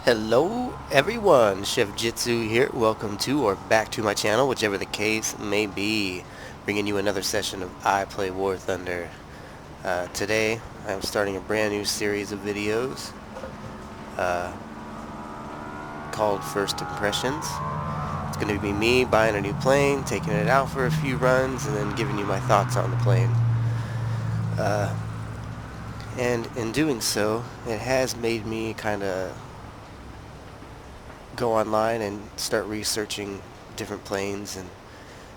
Hello everyone, Chef Jitsu here. Welcome to or back to my channel, whichever the case may be. Bringing you another session of I Play War Thunder. Today I'm starting a brand new series of videos uh, called First Impressions. It's going to be me buying a new plane, taking it out for a few runs, and then giving you my thoughts on the plane. And in doing so, it has made me kind of go online and start researching different planes and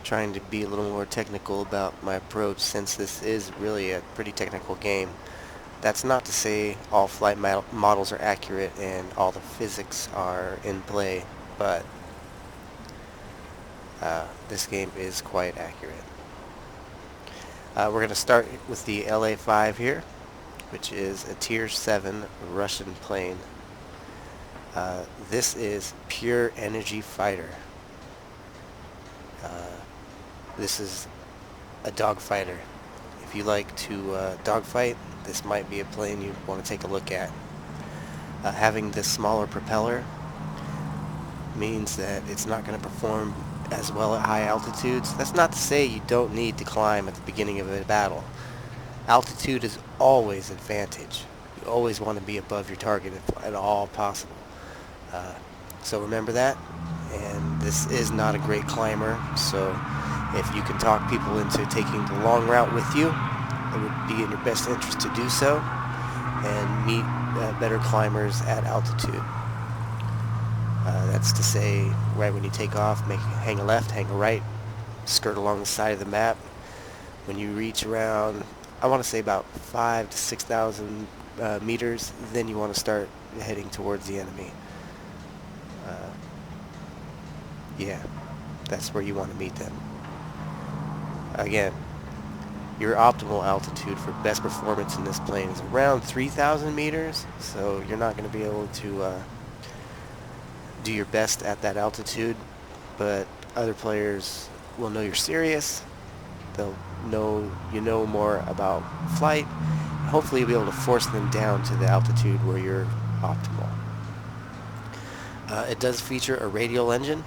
trying to be a little more technical about my approach, since this is really a pretty technical game. That's not to say all flight models are accurate and all the physics are in play, but this game is quite accurate. We're going to start with the La-5 here, which is a Tier 7 Russian plane. This is pure energy fighter. This is a dogfighter. If you like to dogfight, this might be a plane you want to take a look at. Having this smaller propeller means that it's not going to perform as well at high altitudes. That's not to say you don't need to climb at the beginning of a battle. Altitude is always advantage. You always want to be above your target if at all possible. So remember that. And this is not a great climber, so if you can talk people into taking the long route with you, it would be in your best interest to do so and meet better climbers at altitude. That's to say, right when you take off, hang a left, hang a right, skirt along the side of the map. When you reach around, I want to say about 5,000 to 6,000 meters, then you want to start heading towards the enemy. Yeah, that's where you want to meet them. Again, your optimal altitude for best performance in this plane is around 3,000 meters, so you're not going to be able to do your best at that altitude, but other players will know you're serious. They'll know you know more about flight. Hopefully you'll be able to force them down to the altitude where you're optimal. It does feature a radial engine,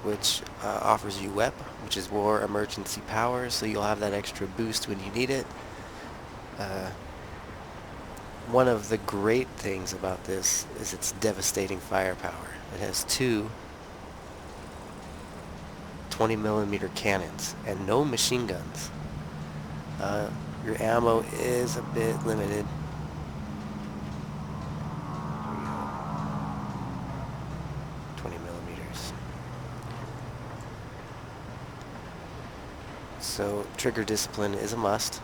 which offers you WEP, which is War Emergency Power, so you'll have that extra boost when you need it. One of the great things about this is its devastating firepower. It has two 20mm cannons and no machine guns. Your ammo is a bit limited. 20mm. So trigger discipline is a must.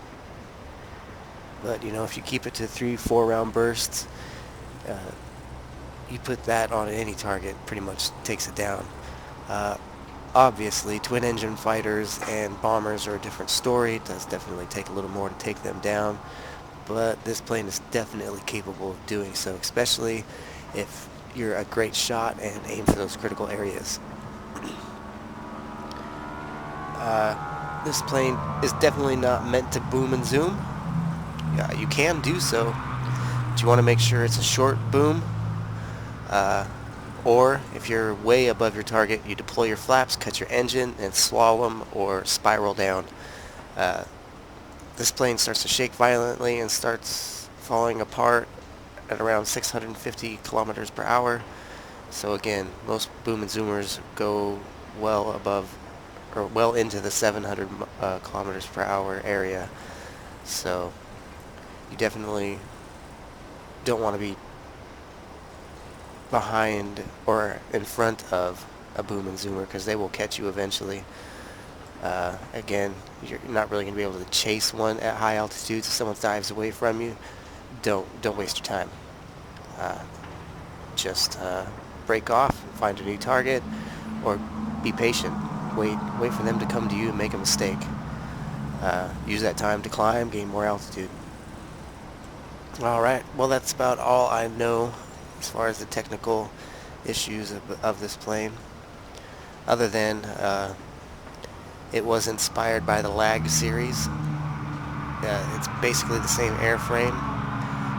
But you know, if you keep it to 3-4 round bursts, you put that on any target, pretty much takes it down. Obviously, twin engine fighters and bombers are a different story. It does definitely take a little more to take them down, but this plane is definitely capable of doing so, especially if you're a great shot and aim for those critical areas. This plane is definitely not meant to boom and zoom. You can do so, but you want to make sure it's a short boom. Or if you're way above your target, you deploy your flaps, cut your engine, and slalom or spiral down. This plane starts to shake violently and starts falling apart at around 650 kilometers per hour. So again, most boom and zoomers go well above or well into the 700 kilometers per hour area. So you definitely don't want to be behind or in front of a boom and zoomer, because they will catch you eventually. Again, you're not really going to be able to chase one at high altitudes. If someone dives away from you, don't waste your time. Just break off and find a new target, or be patient. Wait for them to come to you and make a mistake. Use that time to climb, gain more altitude. Alright, well, that's about all I know as far as the technical issues of this plane, other than it was inspired by the Lag series. It's basically the same airframe.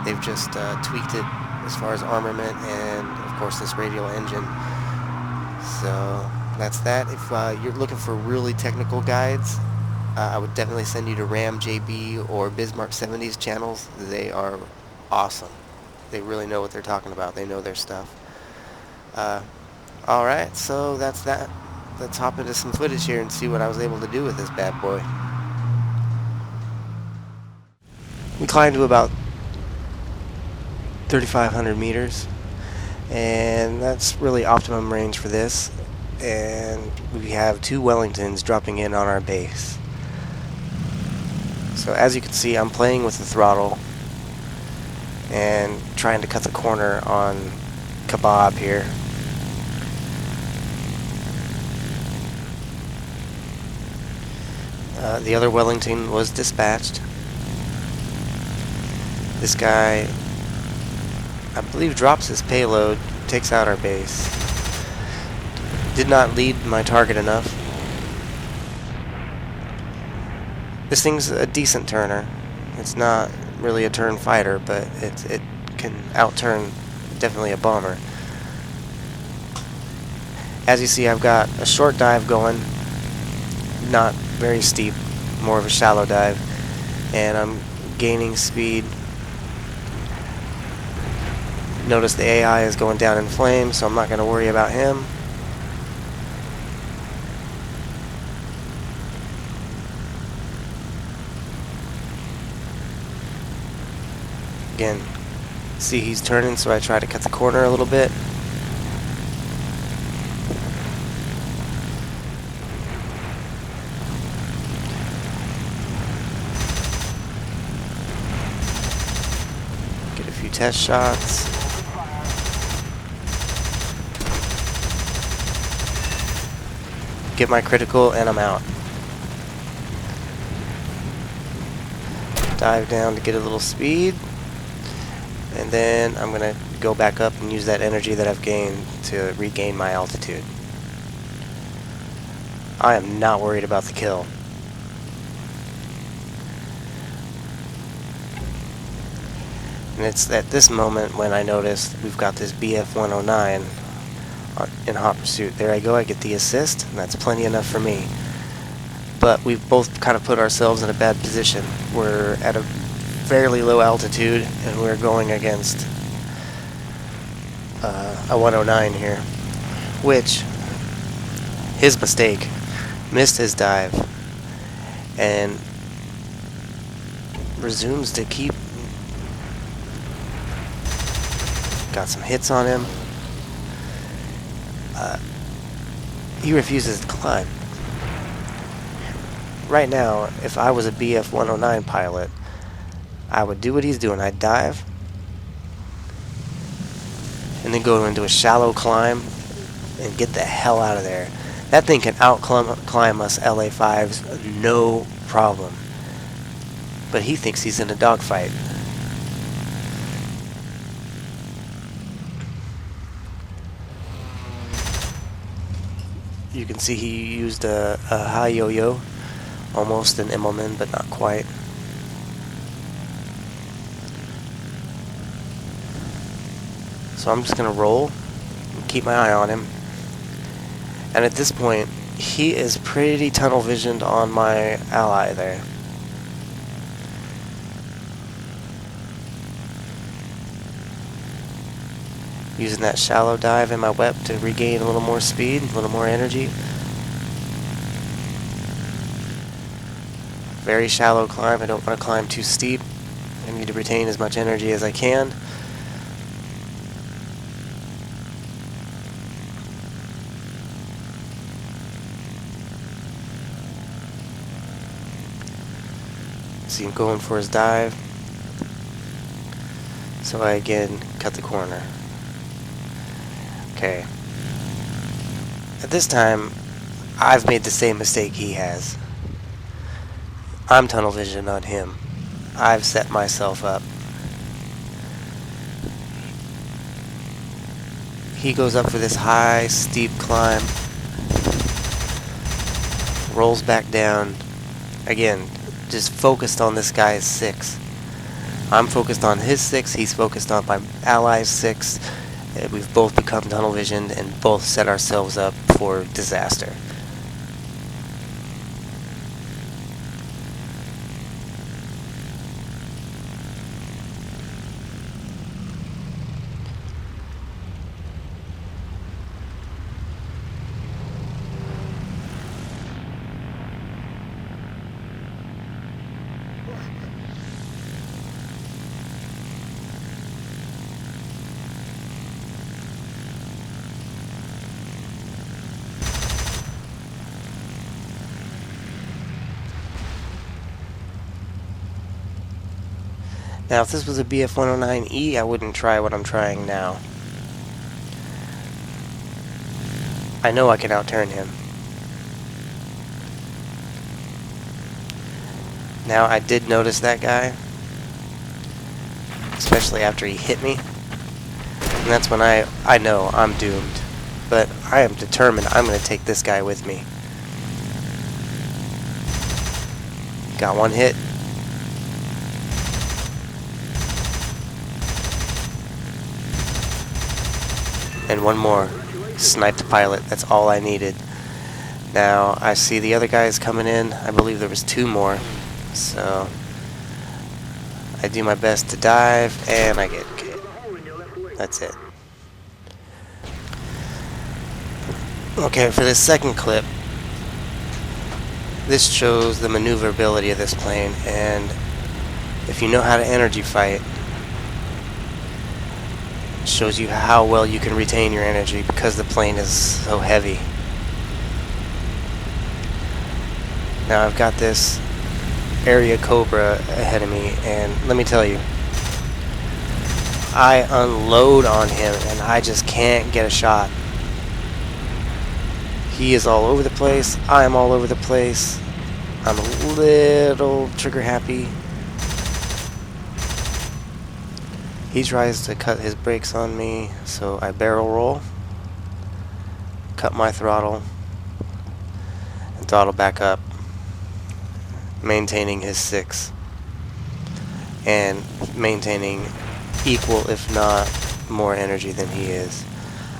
They've just tweaked it as far as armament and, of course, this radial engine. So that's that. If you're looking for really technical guides, I would definitely send you to Ram JB or Bismarck 70s channels. They are awesome. They really know what they're talking about. They know their stuff. Alright, so that's that. Let's hop into some footage here and see what I was able to do with this bad boy. We climbed to about 3,500 meters, and that's really optimum range for this. And we have 2 Wellingtons dropping in on our base. So as you can see, I'm playing with the throttle and trying to cut the corner on Kebab here. The other Wellington was dispatched. This guy, I believe, drops his payload, takes out our base. Did not lead my target enough. This thing's a decent turner. It's not really a turn fighter, but it can outturn definitely a bomber. As you see, I've got a short dive going, not very steep, more of a shallow dive, and I'm gaining speed. Notice the AI is going down in flames, so I'm not going to worry about him. Again, see he's turning, so I try to cut the corner a little bit. Get a few test shots. Get my critical, and I'm out. Dive down to get a little speed. And then I'm going to go back up and use that energy that I've gained to regain my altitude. I am not worried about the kill. And it's at this moment when I notice we've got this BF-109 in hot pursuit. There I go, I get the assist, and that's plenty enough for me. But we've both kind of put ourselves in a bad position. We're at a fairly low altitude, and we're going against a 109 here, which, his mistake, missed his dive, and resumes to keep. Got some hits on him. He refuses to climb. Right now, if I was a BF-109 pilot, I would do what he's doing. I'd dive, and then go into a shallow climb and get the hell out of there. That thing can outclimb us La-5s, no problem. But he thinks he's in a dogfight. You can see he used a high yo-yo, almost an Immelman, but not quite. So I'm just going to roll and keep my eye on him. And at this point, he is pretty tunnel visioned on my ally there. Using that shallow dive in my wep to regain a little more speed, a little more energy. Very shallow climb. I don't want to climb too steep. I need to retain as much energy as I can. See him going for his dive. So I again cut the corner. Okay. At this time, I've made the same mistake he has. I'm tunnel vision on him. I've set myself up. He goes up for this high, steep climb. Rolls back down. Again, just focused on this guy's 6. I'm focused on his 6, he's focused on my ally's 6. We've both become tunnel visioned and both set ourselves up for disaster. Now, if this was a BF-109E, I wouldn't try what I'm trying now. I know I can outturn him. Now, I did notice that guy, especially after he hit me. And that's when I know I'm doomed. But I am determined I'm going to take this guy with me. Got one hit. And one more. Sniped pilot. That's all I needed. Now, I see the other guys coming in. I believe there was 2 more. So, I do my best to dive, and I get hit. That's it. Okay, for this second clip, this shows the maneuverability of this plane, and if you know how to energy fight, it shows you how well you can retain your energy because the plane is so heavy. Now I've got this area Cobra ahead of me, and let me tell you, I unload on him and I just can't get a shot. He is all over the place. I am all over the place. I'm a little trigger happy. He tries to cut his brakes on me, so I barrel roll, cut my throttle, and throttle back up, maintaining his 6 and maintaining equal, if not more, energy than he is.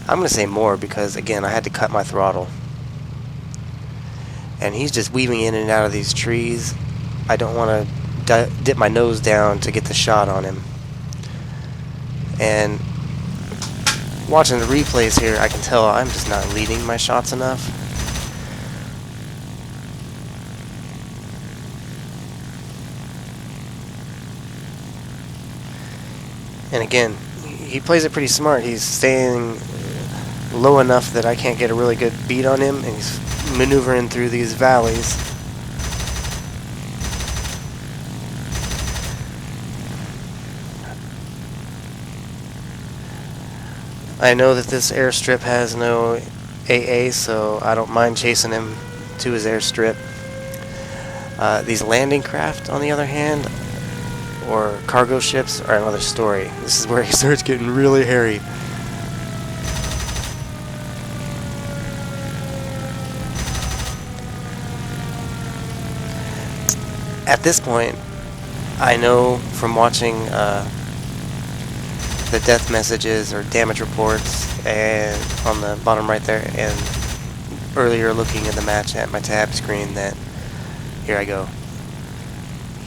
I'm going to say more because, again, I had to cut my throttle. And he's just weaving in and out of these trees. I don't want to dip my nose down to get the shot on him. And watching the replays here, I can tell I'm just not leading my shots enough. And again, he plays it pretty smart. He's staying low enough that I can't get a really good beat on him, and he's maneuvering through these valleys. I know that this airstrip has no AA, so I don't mind chasing him to his airstrip. These landing craft, on the other hand, or cargo ships, are another story. This is where he starts getting really hairy. At this point, I know from watching the death messages or damage reports and on the bottom right there, and earlier looking at the match at my tab screen, that here I go.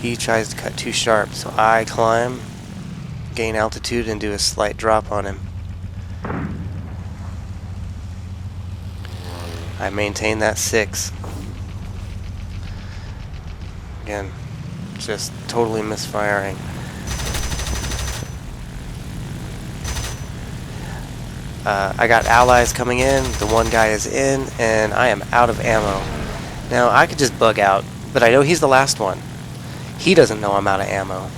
He tries to cut too sharp, so I climb, gain altitude, and do a slight drop on him. I maintain that 6. Again, just totally misfiring. I got allies coming in, the one guy is in, and I am out of ammo. Now, I could just bug out, but I know he's the last one. He doesn't know I'm out of ammo.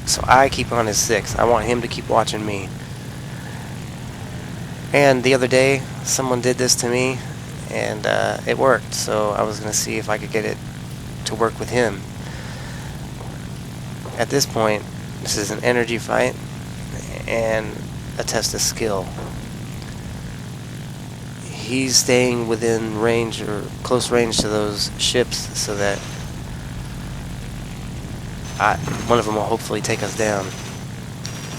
So I keep on his 6. I want him to keep watching me. And the other day, someone did this to me, and it worked. So I was going to see if I could get it to work with him. At this point, this is an energy fight and a test of skill. He's staying within range or close range to those ships so that One of them will hopefully take us down.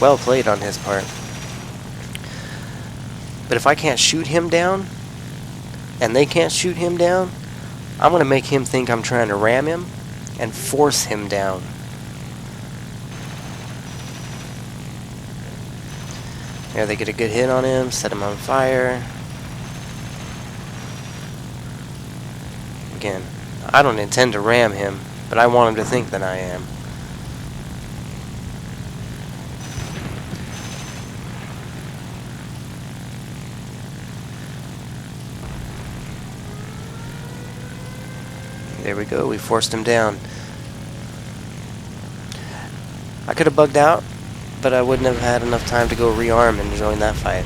Well played on his part. But if I can't shoot him down, and they can't shoot him down, I'm going to make him think I'm trying to ram him and force him down. There, they get a good hit on him, set him on fire. Again, I don't intend to ram him, but I want him to think that I am. There we go, we forced him down. I could have bugged out, but I wouldn't have had enough time to go rearm and join that fight.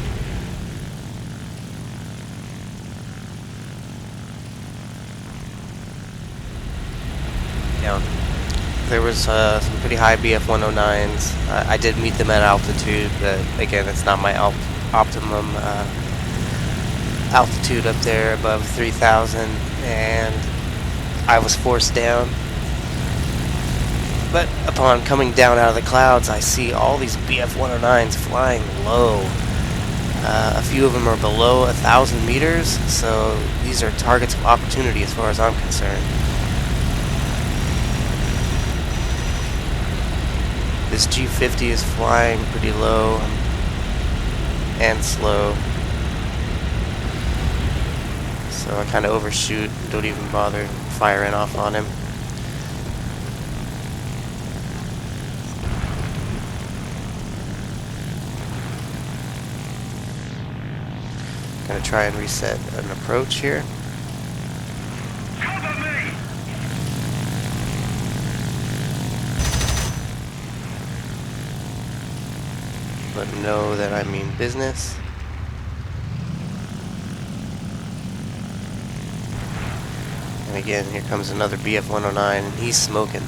Down. There was some pretty high BF-109s. I did meet them at altitude, but again, it's not my optimum altitude up there above 3,000, and I was forced down. But upon coming down out of the clouds, I see all these BF-109s flying low. A few of them are below 1,000 meters, so these are targets of opportunity as far as I'm concerned. This G50 is flying pretty low and slow, so I kind of overshoot, don't even bother firing off on him. Gonna try and reset an approach here. Let them know that I mean business. And again, here comes another BF-109, and he's smoking.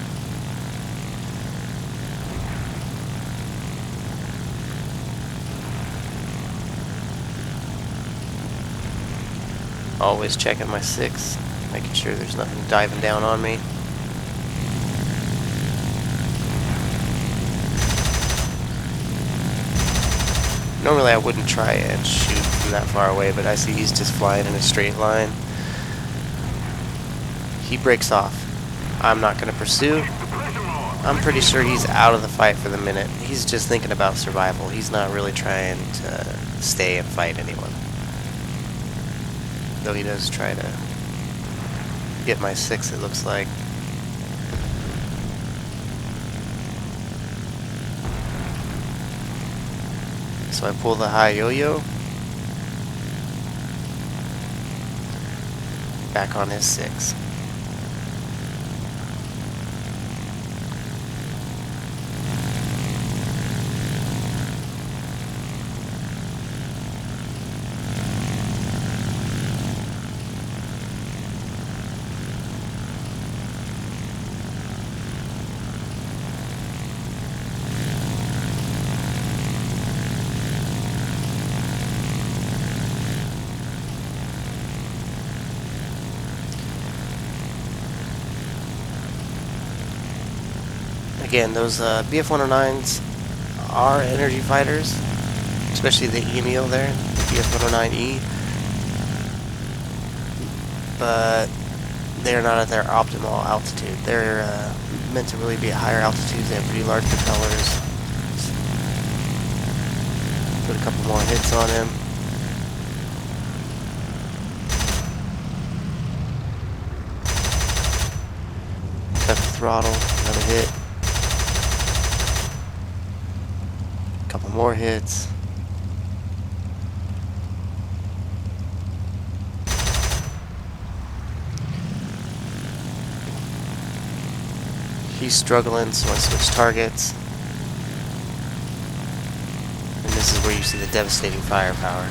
Always checking my 6, making sure there's nothing diving down on me. Normally I wouldn't try and shoot from that far away, but I see he's just flying in a straight line. He breaks off. I'm not going to pursue. I'm pretty sure he's out of the fight for the minute. He's just thinking about survival. He's not really trying to stay and fight anyone. Though he does try to get my 6, it looks like. So I pull the high yo-yo. Back on his 6. Again, those BF-109s are energy fighters, especially the EMEO there, the BF-109E, but they're not at their optimal altitude. They're meant to really be at higher altitudes. They have pretty large propellers. Put a couple more hits on him. Cut the throttle, another hit. Couple more hits. He's struggling, so I switch targets. And this is where you see the devastating firepower.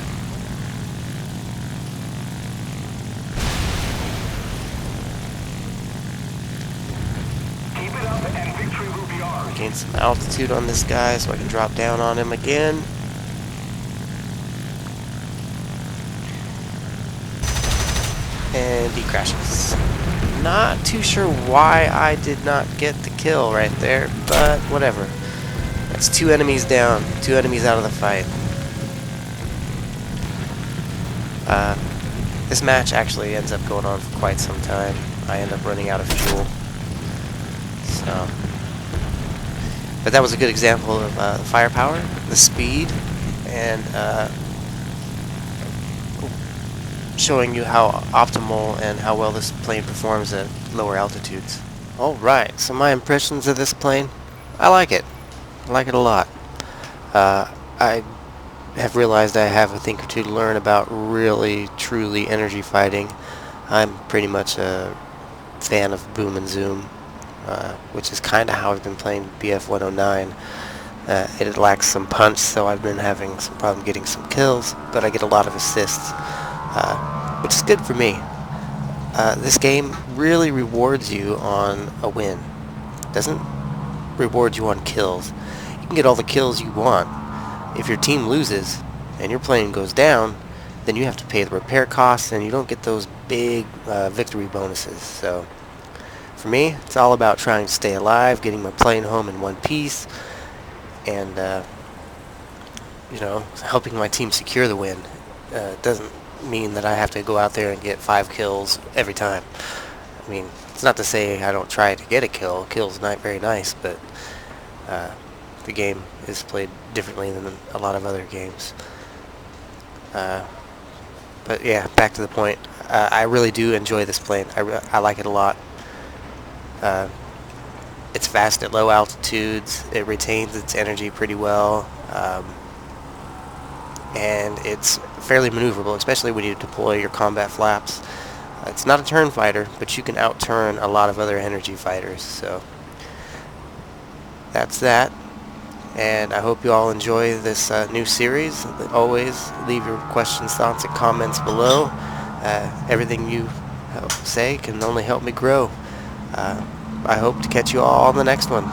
Gain some altitude on this guy so I can drop down on him again. And he crashes. Not too sure why I did not get the kill right there, but whatever. That's 2 enemies down, 2 enemies out of the fight. This match actually ends up going on for quite some time. I end up running out of fuel. So, but that was a good example of the firepower, the speed, and showing you how optimal and how well this plane performs at lower altitudes. Alright, so my impressions of this plane, I like it. I like it a lot. I have realized I have a thing or two to learn about really, truly energy fighting. I'm pretty much a fan of boom and zoom, which is kind of how I've been playing BF-109. It lacks some punch, so I've been having some problem getting some kills, but I get a lot of assists, which is good for me. This game really rewards you on a win. It doesn't reward you on kills. You can get all the kills you want. If your team loses and your plane goes down, then you have to pay the repair costs, and you don't get those big victory bonuses. So for me, it's all about trying to stay alive, getting my plane home in one piece, and you know, helping my team secure the win. Doesn't mean that I have to go out there and get 5 kills every time. I mean, it's not to say I don't try to get a kill. Kill's not very nice, but the game is played differently than a lot of other games. But yeah, back to the point. I really do enjoy this plane. I like it a lot. It's fast at low altitudes. It retains its energy pretty well. And it's fairly maneuverable, especially when you deploy your combat flaps. It's not a turn fighter, but you can out-turn a lot of other energy fighters. So that's that. And I hope you all enjoy this new series. Always leave your questions, thoughts, and comments below. Everything you say can only help me grow. I hope to catch you all on the next one.